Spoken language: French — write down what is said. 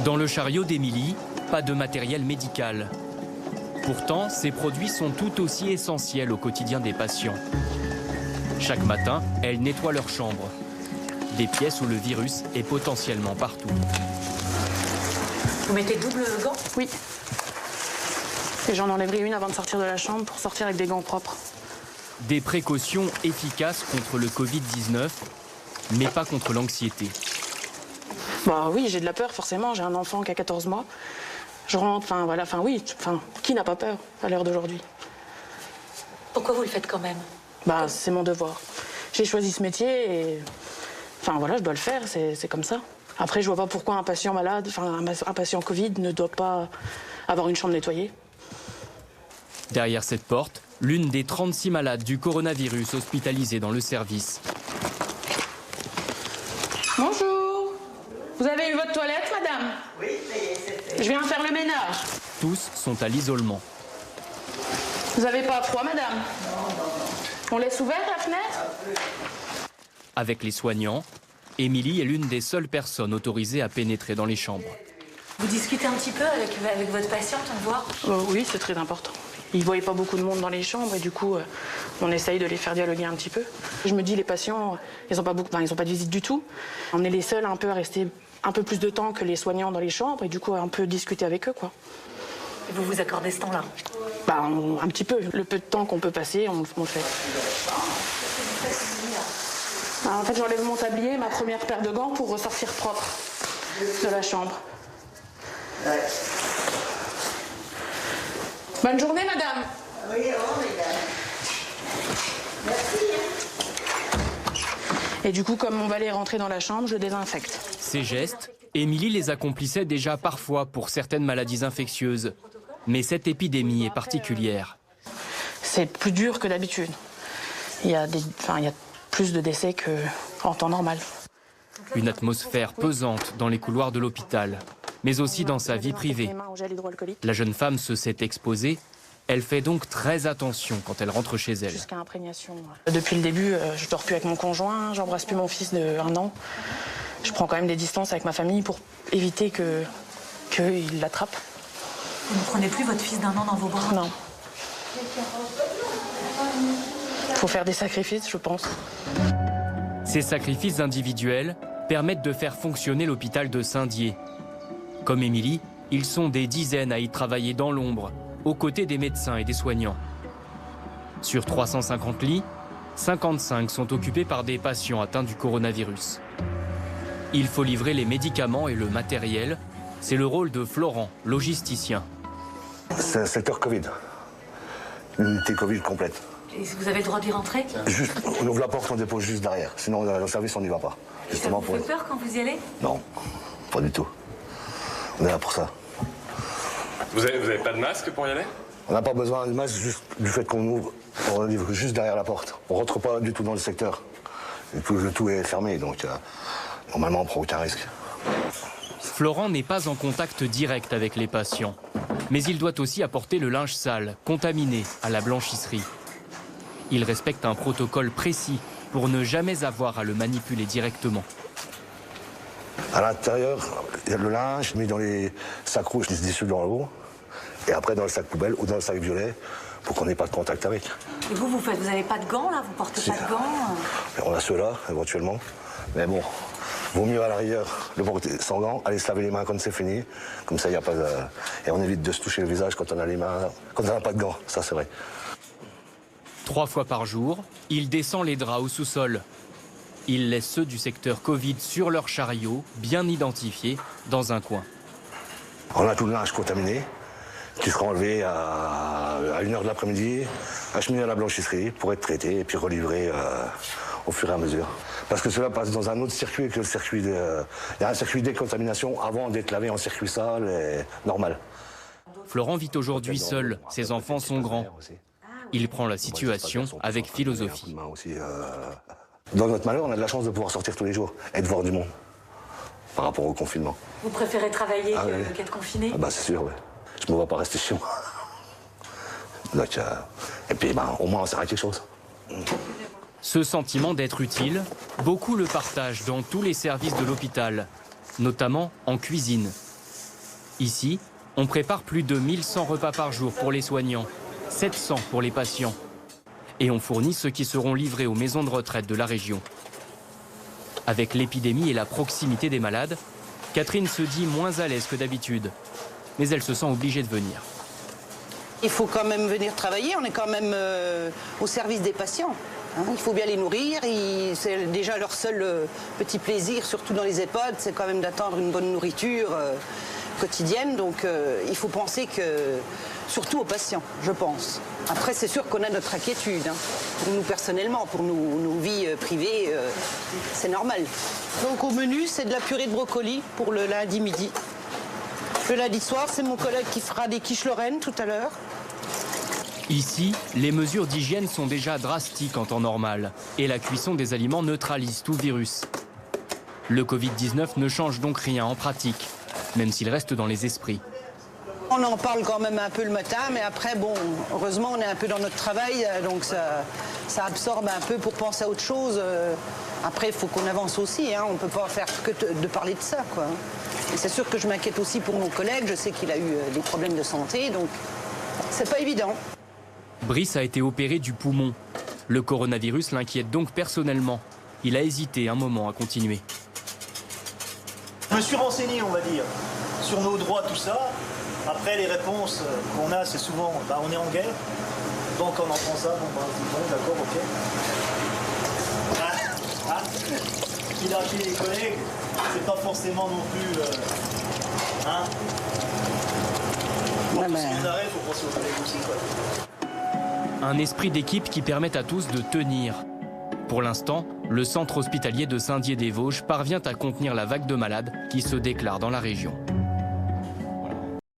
Dans le chariot d'Émilie, pas de matériel médical. Pourtant, ces produits sont tout aussi essentiels au quotidien des patients. Chaque matin, elle nettoie leur chambre. Des pièces où le virus est potentiellement partout. Vous mettez double gants? Oui. Et j'en enlèverai une avant de sortir de la chambre pour sortir avec des gants propres. Des précautions efficaces contre le Covid-19, mais pas contre l'anxiété. Bah oui, j'ai de la peur forcément, j'ai un enfant qui a 14 mois. Je rentre, qui n'a pas peur à l'heure d'aujourd'hui? Pourquoi vous le faites quand même? Bah c'est mon devoir. J'ai choisi ce métier et je dois le faire, c'est comme ça. Après, je vois pas pourquoi un patient malade, un patient Covid ne doit pas avoir une chambre nettoyée. Derrière cette porte, l'une des 36 malades du coronavirus hospitalisés dans le service. Bonjour. Vous avez eu votre toilette, madame? Oui, ça y est, c'est fait. Je viens faire le ménage. Tous sont à l'isolement. Vous avez pas froid, madame? Non. On laisse ouverte la fenêtre? Avec les soignants, Émilie est l'une des seules personnes autorisées à pénétrer dans les chambres. Vous discutez un petit peu avec votre patiente, on voit? Oui, c'est très important. Ils ne voyaient pas beaucoup de monde dans les chambres et du coup, on essaye de les faire dialoguer un petit peu. Je me dis, les patients, ils n'ont pas de visite du tout. On est les seuls un peu à rester un peu plus de temps que les soignants dans les chambres et du coup, un peu discuter avec eux, quoi. Et vous vous accordez ce temps-là? Un petit peu. Le peu de temps qu'on peut passer, on le fait. En fait, j'enlève mon tablier, ma première paire de gants pour ressortir propre de la chambre. Ouais. Bonne journée, madame. Oui, mesdames. Merci. Et du coup, comme on va les rentrer dans la chambre, je désinfecte. Ces gestes, Émilie les accomplissait déjà parfois pour certaines maladies infectieuses. Mais cette épidémie est particulière. C'est plus dur que d'habitude. Il y a plus de décès qu'en temps normal. Une atmosphère pesante dans les couloirs de l'hôpital, mais aussi dans sa vie privée. La jeune femme se sait exposée. Elle fait donc très attention quand elle rentre chez elle. Jusqu'à imprégnation. Depuis le début, je dors plus avec mon conjoint, j'embrasse plus mon fils de 1 an. Je prends quand même des distances avec ma famille pour éviter qu'il l'attrape. Vous ne prenez plus votre fils d'1 an dans vos bras? Non. Il faut faire des sacrifices, je pense. Ces sacrifices individuels permettent de faire fonctionner l'hôpital de Saint-Dié. Comme Émilie, ils sont des dizaines à y travailler dans l'ombre, aux côtés des médecins et des soignants. Sur 350 lits, 55 sont occupés par des patients atteints du coronavirus. Il faut livrer les médicaments et le matériel. C'est le rôle de Florent, logisticien. C'est un secteur Covid. Une unité Covid complète. Et vous avez le droit d'y rentrer? Juste, on ouvre la porte, on dépose juste derrière. Sinon, dans le service, on n'y va pas. Justement, ça vous fait peur quand vous y allez? Non, pas du tout. On est là pour ça. Vous avez pas de masque pour y aller? On n'a pas besoin de masque juste du fait qu'on ouvre. On livre juste derrière la porte. On rentre pas du tout dans le secteur. Le tout est fermé, donc normalement, on prend aucun risque. Florent n'est pas en contact direct avec les patients. Mais il doit aussi apporter le linge sale, contaminé, à la blanchisserie. Il respecte un protocole précis pour ne jamais avoir à le manipuler directement. À l'intérieur, il y a le linge mis dans les sacs rouges qui se dissout dans l'eau. Et après dans le sac poubelle ou dans le sac violet pour qu'on n'ait pas de contact avec. Et vous n'avez pas de gants là? Vous portez pas de gants? On a ceux-là, éventuellement. Mais bon, vaut mieux à l'arrière le porter sans gants, aller se laver les mains quand c'est fini. Comme ça, il n'y a pas de... Et on évite de se toucher le visage quand on a les mains... Quand on n'a pas de gants, ça c'est vrai. 3 fois par jour, il descend les draps au sous-sol. Il laisse ceux du secteur Covid sur leur chariot, bien identifiés, dans un coin. On a tout le linge contaminé, qui sera enlevé à 1h de l'après-midi, acheminé à la blanchisserie pour être traité et puis relivré au fur et à mesure. Parce que cela passe dans un autre circuit que le circuit de... Il y a un circuit de décontamination avant d'être lavé en circuit sale et normal. Florent vit aujourd'hui seul, ses enfants sont grands. Il prend la situation avec philosophie. Dans notre malheur, on a de la chance de pouvoir sortir tous les jours et de voir du monde par rapport au confinement. Vous préférez travailler qu'être confiné? C'est sûr, oui. Je ne me vois pas rester chez moi. Donc, et puis, au moins, on sert à quelque chose. Ce sentiment d'être utile, beaucoup le partagent dans tous les services de l'hôpital, notamment en cuisine. Ici, on prépare plus de 1100 repas par jour pour les soignants, 700 pour les patients. Et on fournit ceux qui seront livrés aux maisons de retraite de la région. Avec l'épidémie et la proximité des malades, Catherine se dit moins à l'aise que d'habitude. Mais elle se sent obligée de venir. Il faut quand même venir travailler, on est quand même au service des patients. Hein. Il faut bien les nourrir, c'est déjà leur seul petit plaisir, surtout dans les EHPAD, c'est quand même d'attendre une bonne nourriture quotidienne. Donc il faut penser surtout aux patients, je pense. Après, c'est sûr qu'on a notre inquiétude. Hein. Pour nous personnellement, pour nos vies privées, c'est normal. Donc au menu, c'est de la purée de brocoli pour le lundi midi. Le lundi soir, c'est mon collègue qui fera des quiches lorraines tout à l'heure. Ici, les mesures d'hygiène sont déjà drastiques en temps normal et la cuisson des aliments neutralise tout virus. Le Covid-19 ne change donc rien en pratique, même s'il reste dans les esprits. On en parle quand même un peu le matin, mais après, bon, heureusement, on est un peu dans notre travail, donc ça absorbe un peu pour penser à autre chose. Après, il faut qu'on avance aussi, hein. On ne peut pas faire que de parler de ça, quoi. Et c'est sûr que je m'inquiète aussi pour mon collègue, je sais qu'il a eu des problèmes de santé, donc c'est pas évident. Brice a été opéré du poumon. Le coronavirus l'inquiète donc personnellement. Il a hésité un moment à continuer. Je me suis renseigné, on va dire, sur nos droits, tout ça. Après, les réponses qu'on a, c'est souvent, on est en guerre. Donc, on entend ça, bon, d'accord, ok. Il a acheté les collègues, c'est pas forcément non plus... Pour tout ce qu'on arrête, il faut penser aux collègues aussi, quoi. Un esprit d'équipe qui permet à tous de tenir. Pour l'instant, le centre hospitalier de Saint-Dié-des-Vosges parvient à contenir la vague de malades qui se déclare dans la région.